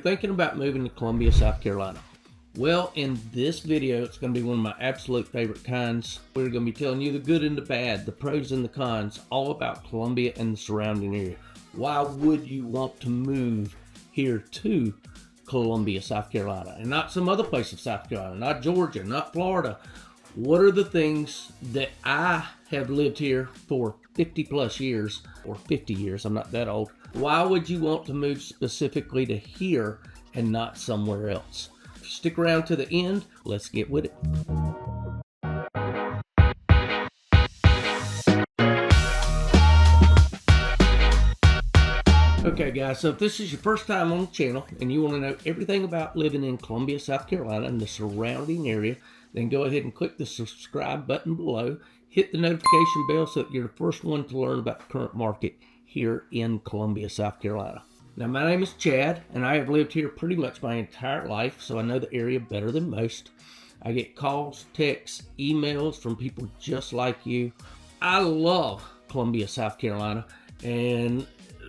thinking about moving to Columbia, South Carolina, well, in this video, it's going to be one of my absolute favorite kinds. We're going to be telling you the good and the bad, the pros and the cons, all about Columbia and the surrounding area. Why would you want to move here to Columbia, South Carolina, and not some other place of South Carolina, not Georgia, not Florida? What are the things that I have lived here for 50 plus years, or 50 years, I'm not that old. Why would you want to move specifically to here and not somewhere else? Stick around to the end. Let's get with it. Okay guys, so if this is your first time on the channel and you want to know everything about living in Columbia, South Carolina and the surrounding area, then go ahead and click the subscribe button below. Hit the notification bell so that you're the first one to learn about the current market here in Columbia, South Carolina. Now, my name is Chad, and I have lived here pretty much my entire life, so I know the area better than most. I get calls, texts, emails from people just like you. I love Columbia, South Carolina, and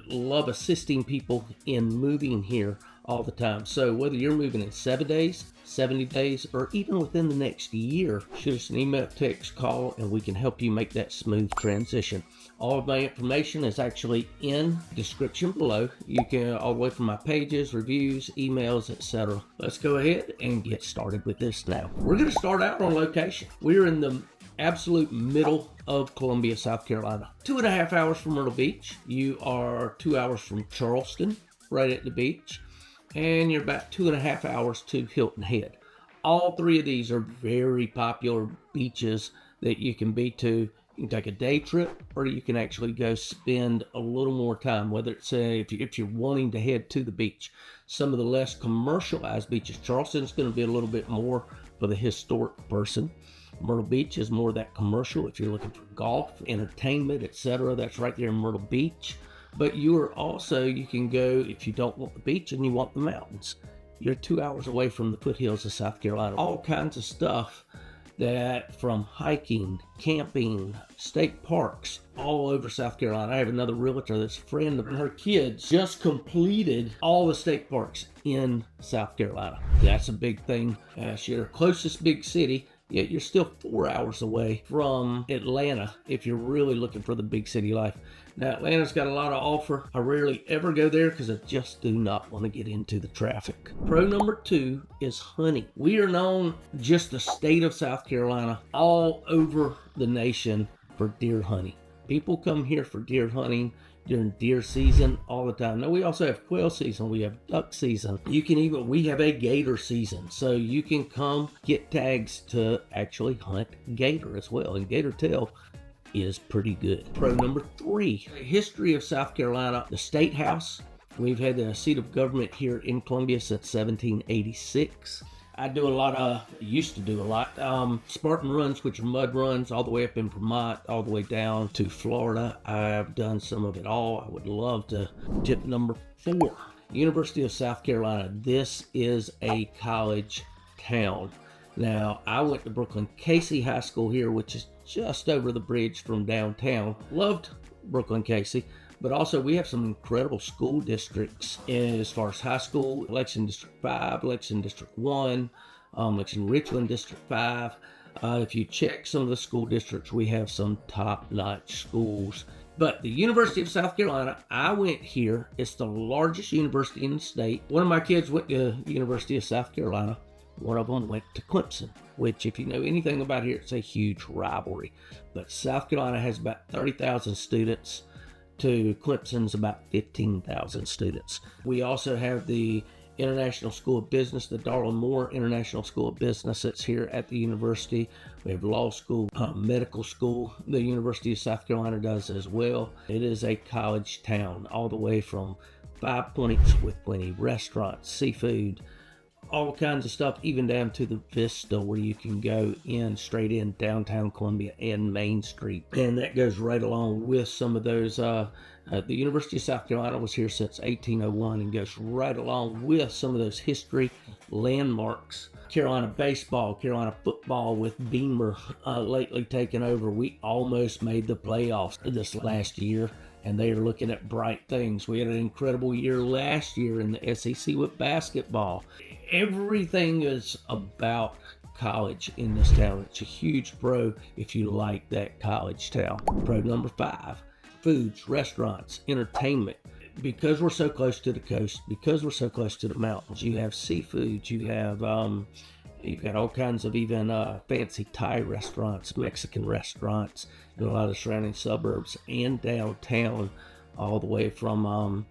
love assisting people in moving here all the time. So whether you're moving in 7 days, 70 days, or even within the next year, shoot us an email, text, call, and we can help you make that smooth transition. All of my information is actually in the description below. You can, all the way from my pages, reviews, emails, etc. Let's go ahead and get started with this now. We're going to start out on location. We're in the absolute middle of Columbia, South Carolina. 2.5 hours from Myrtle Beach. You are 2 hours from Charleston, right at the beach. And you're about 2.5 hours to Hilton Head. All three of these are very popular beaches that you can be to. You can take a day trip, or you can actually go spend a little more time, whether it's if you're wanting to head to the beach. Some of the less commercialized beaches, Charleston's going to be a little bit more for the historic person. Myrtle Beach is more that commercial. If you're looking for golf, entertainment, etc., that's right there in Myrtle Beach. But you can go, if you don't want the beach and you want the mountains. You're 2 hours away from the foothills of South Carolina. All kinds of stuff that, from hiking, camping, state parks, all over South Carolina. I have another realtor that's a friend of her kids just completed all the state parks in South Carolina. That's a big thing. It's your closest big city, yet you're still 4 hours away from Atlanta if you're really looking for the big city life. Now, Atlanta's got a lot to offer. I rarely ever go there because I just do not want to get into the traffic. Pro number 2 is hunting. We are known, just the state of South Carolina, all over the nation for deer hunting. People come here for deer hunting during deer season all the time. Now, we also have quail season, we have duck season. We have a gator season, so you can come get tags to actually hunt gator as well, and gator tail is pretty good. Pro number 3, history of South Carolina. The State House. We've had the seat of government here in Columbia since 1786. I used to do a lot. Spartan runs, which are mud runs, all the way up in Vermont, all the way down to Florida. I've done some of it all. I would love to. Tip number 4, University of South Carolina. This is a college town. Now, I went to Brooklyn Casey High School here, which is just over the bridge from downtown. Loved Brooklyn Casey, but also we have some incredible school districts as far as high school. Lexington District 5, Lexington District 1, Lexington Richland District 5. If you check some of the school districts, we have some top-notch schools. But the University of South Carolina, I went here. It's the largest university in the state. One of my kids went to University of South Carolina. One of them went to Clemson, which, if you know anything about here, it's a huge rivalry. But South Carolina has about 30,000 students to Clemson's about 15,000 students. We also have the International School of Business, the Darla Moore International School of Business, that's here at the university. We have law school, medical school. The University of South Carolina does as well. It is a college town, all the way from 5 Points with plenty of restaurants, seafood, all kinds of stuff, even down to the Vista, where you can go in straight in downtown Columbia and Main Street. And that goes right along with some of those. The University of South Carolina was here since 1801 and goes right along with some of those history landmarks. Carolina baseball, Carolina football with Beamer lately taken over. We almost made the playoffs this last year, and they are looking at bright things. We had an incredible year last year in the SEC with basketball. Everything is about college in this town. It's a huge pro if you like that college town. Pro number 5, foods, restaurants, entertainment. Because we're so close to the coast, because we're so close to the mountains, you have seafood, you've got all kinds of even fancy Thai restaurants, Mexican restaurants, in a lot of the surrounding suburbs and downtown, all the way from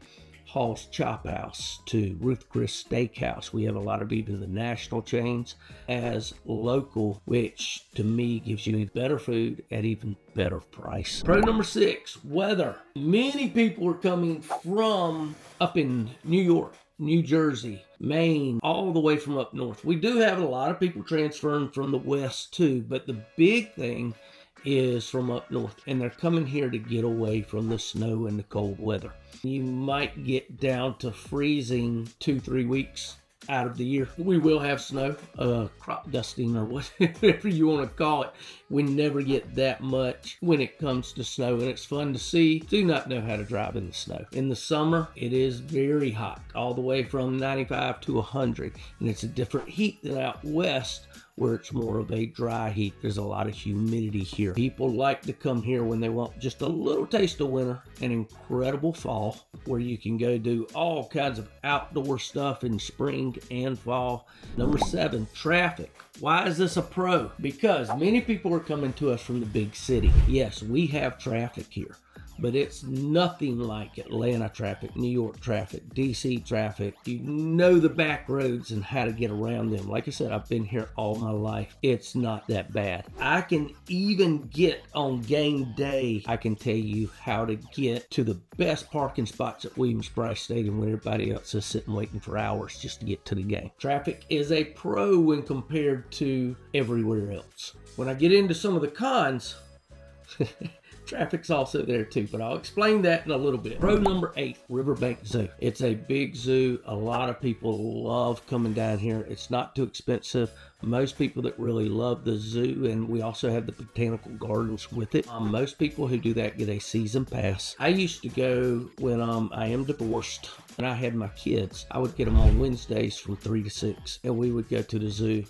Hall's Chop House to Ruth Chris Steakhouse. We have a lot of even the national chains as local, which to me gives you better food at even better price. Pro number 6, weather. Many people are coming from up in New York, New Jersey, Maine, all the way from up north. We do have a lot of people transferring from the west too, but the big thing is from up north, and they're coming here to get away from the snow and the cold weather. You might get down to freezing 2-3 weeks out of the year. We will have snow, crop dusting or whatever you want to call it. We never get that much when it comes to snow, and it's fun to see. Do not know how to drive in the snow. In the summer, it is very hot, all the way from 95 to 100, and it's a different heat than out west, where it's more of a dry heat. There's a lot of humidity here. People like to come here when they want just a little taste of winter, an incredible fall, where you can go do all kinds of outdoor stuff in spring and fall. Number 7, traffic. Why is this a pro? Because many people are coming to us from the big city. Yes, we have traffic here, but it's nothing like Atlanta traffic, New York traffic, DC traffic. You know the back roads and how to get around them. Like I said, I've been here all my life. It's not that bad. I can even get on game day, I can tell you how to get to the best parking spots at Williams-Brice Stadium when everybody else is sitting waiting for hours just to get to the game. Traffic is a pro when compared to everywhere else. When I get into some of the cons, traffic's also there too, but I'll explain that in a little bit. Pro number 8, Riverbank Zoo. It's a big zoo. A lot of people love coming down here. It's not too expensive. Most people that really love the zoo, and we also have the botanical gardens with it. Most people who do that get a season pass. I used to go when I am divorced and I had my kids. I would get them on Wednesdays from 3 to 6, and we would go to the zoo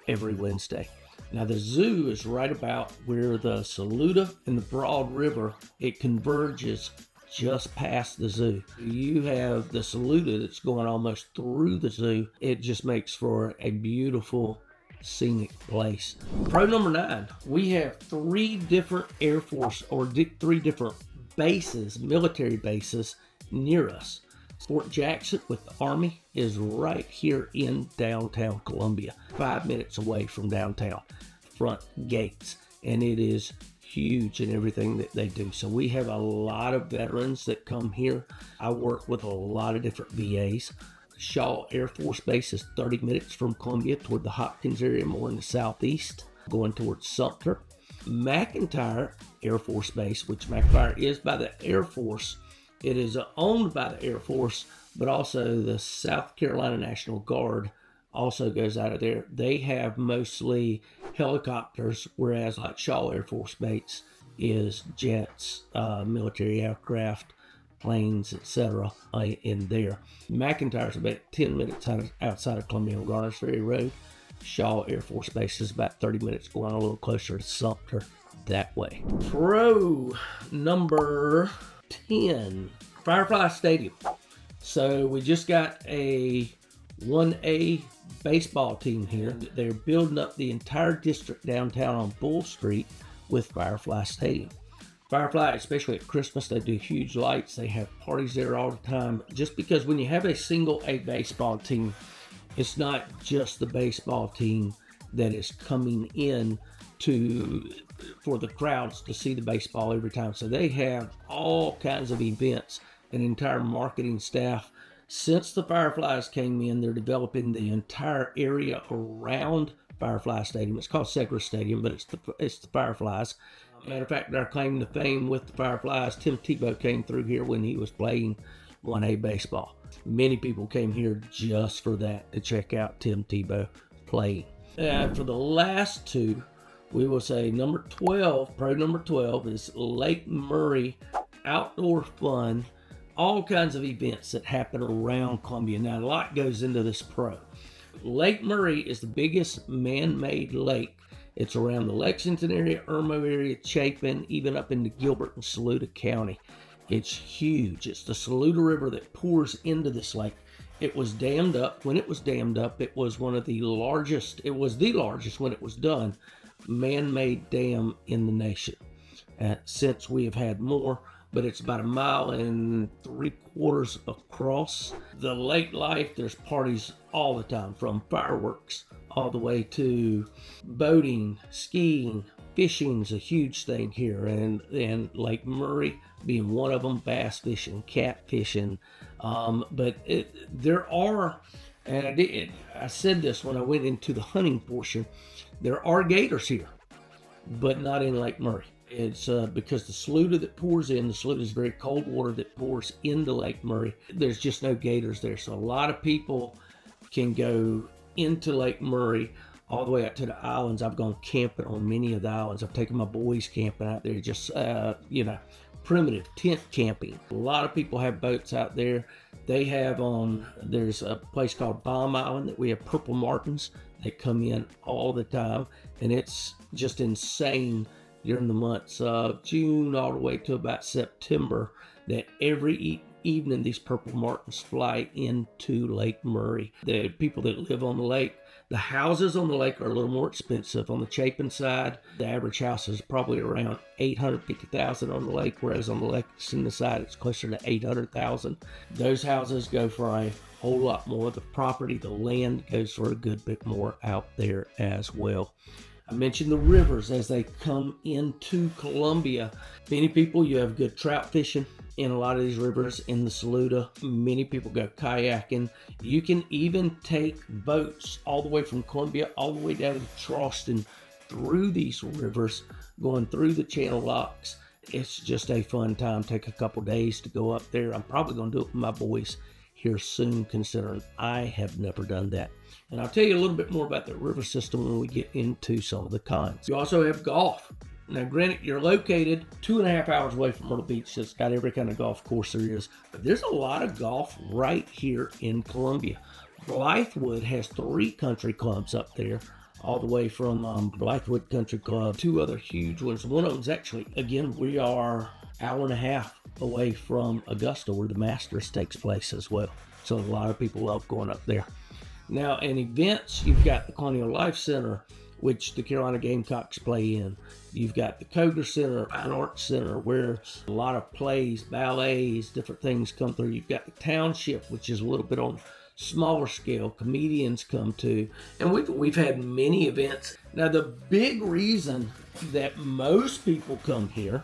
every Wednesday. Now the zoo is right about where the Saluda and the Broad River, it converges just past the zoo. You have the Saluda that's going almost through the zoo. It just makes for a beautiful scenic place. Pro number 9, we have 3 different Air Force or 3 different bases, military bases near us. Fort Jackson with the Army is right here in downtown Columbia, 5 minutes away from downtown, front gates, and it is huge in everything that they do. So we have a lot of veterans that come here. I work with a lot of different VAs. Shaw Air Force Base is 30 minutes from Columbia toward the Hopkins area, more in the southeast, going towards Sumter. McIntyre Air Force Base, which McIntyre is by the Air Force, it is owned by the Air Force, but also the South Carolina National Guard also goes out of there. They have mostly helicopters, whereas like Shaw Air Force Base is jets, military aircraft, planes, etc. in there. McIntyre is about 10 minutes outside of Columbia on Garners Ferry Road. Shaw Air Force Base is about 30 minutes going a little closer to Sumter that way. Pro number 10, Firefly Stadium. So we just got a 1A baseball team here. They're building up the entire district downtown on Bull Street with Firefly Stadium. Firefly, especially at Christmas, they do huge lights. They have parties there all the time. Just because when you have a single A baseball team, it's not just the baseball team that is coming in for the crowds to see the baseball every time. So they have all kinds of events, an entire marketing staff. Since the Fireflies came in, they're developing the entire area around Firefly Stadium. It's called Segra Stadium, but it's the Fireflies. Matter of fact, our claim to fame with the Fireflies, Tim Tebow came through here when he was playing 1A baseball. Many people came here just for that, to check out Tim Tebow playing. For the last 2, we will say number 12, pro number 12 is Lake Murray outdoor fun, all kinds of events that happen around Columbia. Now, a lot goes into this pro. Lake Murray is the biggest man-made lake. It's around the Lexington area, Irmo area, Chapin, even up into Gilbert and Saluda County. It's huge. It's the Saluda River that pours into this lake. It was dammed up. When it was dammed up, it was one of the largest, it was the largest when it was done, man-made dam in the nation. Since we have had more, but it's about 1.75 miles across. The lake life, there's parties all the time, from fireworks all the way to boating, skiing, fishing's a huge thing here, and Lake Murray being one of them, bass fishing, cat fishing. But there are, and I said this when I went into the hunting portion, there are gators here, but not in Lake Murray. It's because the Saluda that pours in, the Saluda is very cold water that pours into Lake Murray. There's just no gators there. So a lot of people can go into Lake Murray all the way out to the islands. I've gone camping on many of the islands. I've taken my boys camping out there, just, primitive tent camping. A lot of people have boats out there. They have there's a place called Bomb Island that we have purple martins that come in all the time. And it's just insane during the months of June all the way to about September that every evening these purple martins fly into Lake Murray. The people that live on the lake, the houses on the lake are a little more expensive. On the Chapin side, the average house is probably around $850,000 on the lake, whereas on the Lexington side, it's closer to $800,000. Those houses go for a whole lot more. The property, the land goes for a good bit more out there as well. I mentioned the rivers as they come into Columbia. Many people, you have good trout fishing in a lot of these rivers in the Saluda. Many people go kayaking. You can even take boats all the way from Columbia all the way down to Charleston through these rivers, going through the channel locks. It's just a fun time. Take a couple days to go up there. I'm probably going to do it with my boys here soon, considering I have never done that. And I'll tell you a little bit more about the river system when we get into some of the cons. You also have golf. Now, granted, you're located 2.5 hours away from Myrtle Beach, so it's got every kind of golf course there is. But there's a lot of golf right here in Columbia. Blythewood has 3 country clubs up there, all the way from Blythewood Country Club, 2 other huge ones. One of them's actually, again, we are 1.5 hours away from Augusta, where the Masters takes place as well. So a lot of people love going up there. Now, in events, you've got the Colonial Life Center, which the Carolina Gamecocks play in. You've got the Koger Center, Fine Arts Center, where a lot of plays, ballets, different things come through. You've got the Township, which is a little bit on smaller scale. Comedians come to, and we've had many events. Now, the big reason that most people come here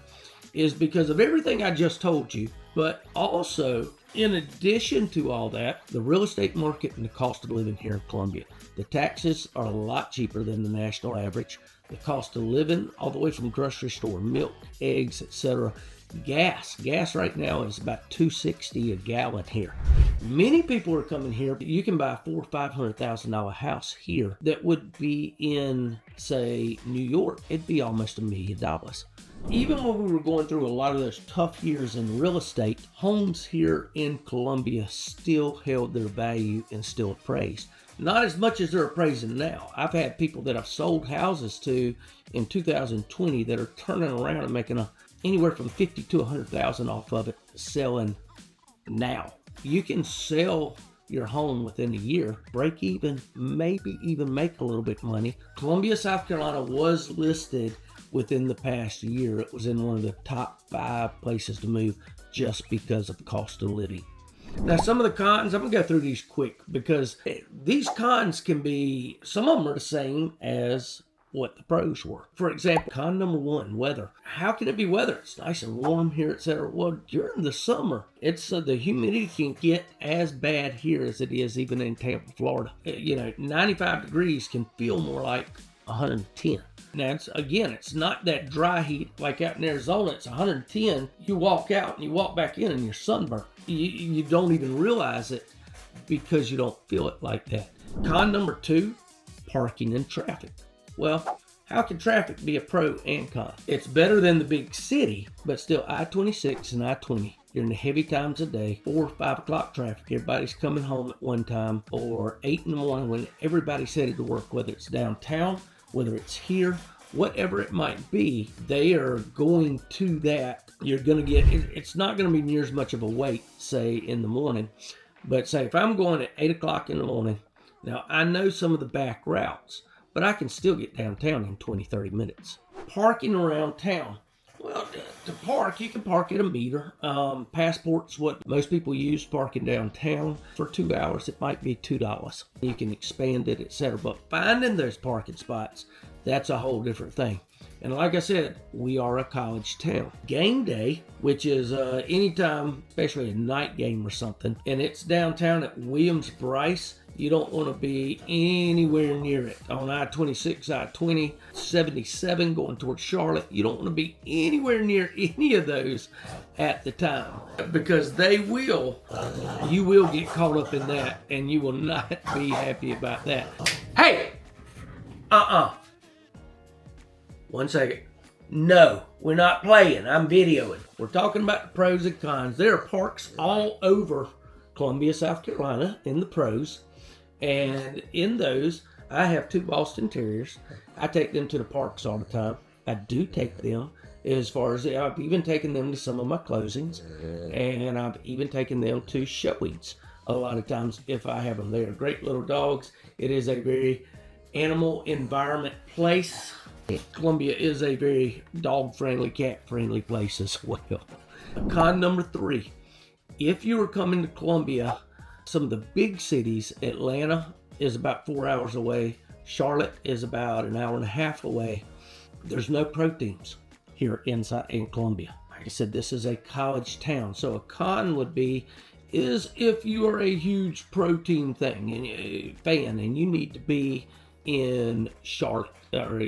is because of everything I just told you, but also, in addition to all that, the real estate market and the cost of living here in Columbia. The taxes are a lot cheaper than the national average. The cost of living, all the way from grocery store, milk, eggs, etc. Gas right now is about $2.60 a gallon here. Many people are coming here. You can buy a $400,000 or $500,000 house here that would be in, say, New York. It'd be almost $1 million. Even when we were going through a lot of those tough years in real estate, homes here in Columbia still held their value and still appraised. Not as much as they're appraising now. I've had people that I've sold houses to in 2020 that are turning around and making anywhere from $50,000 to $100,000 off of it, selling now. You can sell your home within a year, break even, maybe even make a little bit of money. Columbia, South Carolina was listed within the past year. It was in one of the top 5 places to move just because of the cost of living. Now, some of the cons, I'm going to go through these quick because these cons can be, some of them are the same as what the pros were. For example, con number 1, weather. How can it be weather? It's nice and warm here, etc. Well, during the summer, it's the humidity can get as bad here as it is even in Tampa, Florida. 95 degrees can feel more like 110. Now, it's not that dry heat like out in Arizona. It's 110. You walk out and you walk back in and you're sunburned. You don't even realize it because you don't feel it like that. Con number 2, parking and traffic. Well, How can traffic be a pro and con? It's better than the big city, but still I-26 and I-20 during the heavy times of day, 4 or 5 o'clock traffic, everybody's coming home at one time, or 8 in the morning when everybody's headed to work, whether it's downtown, whether it's here, whatever it might be, they are going to that. You're going to get, it's not going to be near as much of a wait, say, in the morning. But say if I'm going at 8 o'clock in the morning, now I know some of the back routes, but I can still get downtown in 20, 30 minutes. Parking around town. Well, to park, you can park at a meter. Passport's what most people use parking downtown. For 2 hours, it might be $2. You can expand it, etc. But finding those parking spots, that's a whole different thing. And like I said, we are a college town. Game day, which is anytime, especially a night game or something, and it's downtown at Williams-Brice, you don't want to be anywhere near it. On I-26, I-20, 77 going towards Charlotte, you don't want to be anywhere near any of those at the time, because you will get caught up in that, and you will not be happy about that. Hey! One second. No, we're not playing. I'm videoing. We're talking about the pros and cons. There are parks all over Columbia, South Carolina in the pros. And in those, I have 2 Boston Terriers. I take them to the parks all the time. I do take them as far as, I've even taken them to some of my closings. And I've even taken them to showings a lot of times if I have them. They are great little dogs. It is a very animal environment place. Columbia is a very dog-friendly, cat-friendly place as well. Con number 3, if you are coming to Columbia, some of the big cities, Atlanta is about 4 hours away. Charlotte is about an hour and a half away. There's no pro teams here inside in Columbia. Like I said, this is a college town. So a con would be is if you are a huge pro team fan and you need to be in Charlotte, or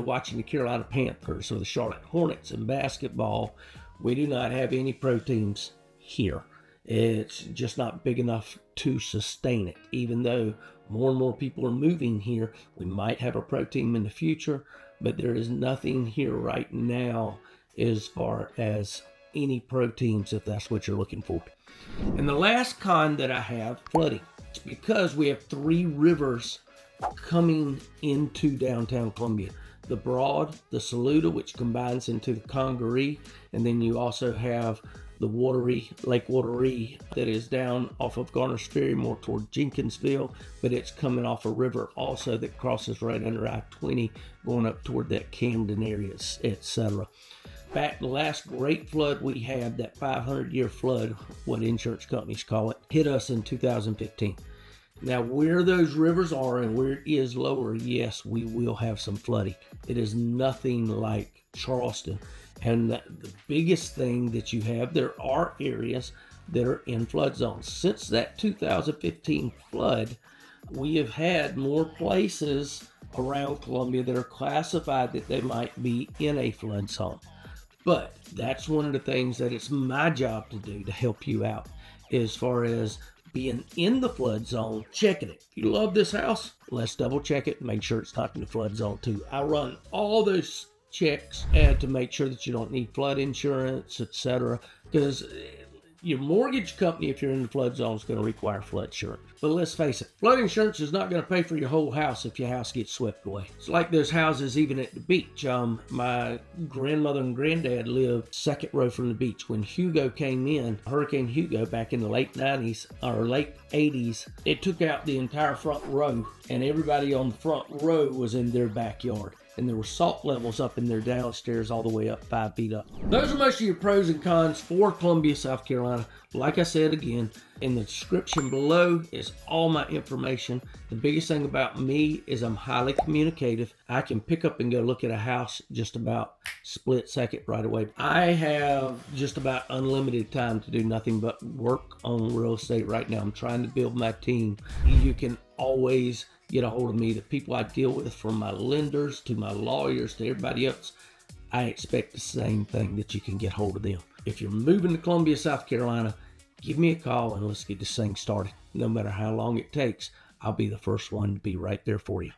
watching the Carolina Panthers or the Charlotte Hornets in basketball. We do not have any pro teams here. It's just not big enough to sustain it. Even though more and more people are moving here, we might have a pro team in the future, but there is nothing here right now as far as any pro teams, if that's what you're looking for. And the last con that I have, flooding. It's because we have 3 rivers coming into downtown Columbia. The Broad, the Saluda, which combines into the Congaree, and then you also have the Lake Wateree that is down off of Garner's Ferry more toward Jenkinsville, but it's coming off a river also that crosses right under I-20 going up toward that Camden area, etc. Back the last great flood we had, that 500-year flood, what insurance companies call it, hit us in 2015. Now, where those rivers are and where it is lower, yes, we will have some flooding. It is nothing like Charleston. And the biggest thing that you have, there are areas that are in flood zones. Since that 2015 flood, we have had more places around Columbia that are classified that they might be in a flood zone. But that's one of the things that it's my job to do to help you out as far as being in the flood zone, checking it. If you love this house, let's double check it and make sure it's not in the flood zone too. I run all those checks to make sure that you don't need flood insurance, etc. Because your mortgage company, if you're in the flood zone, is going to require flood insurance. But let's face it, flood insurance is not going to pay for your whole house if your house gets swept away. It's like those houses even at the beach. My grandmother and granddad lived second row from the beach. When Hugo came in, Hurricane Hugo, back in the late 90s or late 80s, it took out the entire front row, and everybody on the front row was in their backyard. And there were salt levels up in their downstairs all the way up 5 feet up. Those are most of your pros and cons for Columbia, South Carolina. Like I said again, in the description below is all my information. The biggest thing about me is I'm highly communicative. I can pick up and go look at a house just about split second right away. I have just about unlimited time to do nothing but work on real estate right now. I'm trying to build my team. You can always get a hold of me. The people I deal with, from my lenders to my lawyers to everybody else, I expect the same thing, that you can get hold of them. If you're moving to Columbia, South Carolina, give me a call and let's get this thing started. No matter how long it takes, I'll be the first one to be right there for you.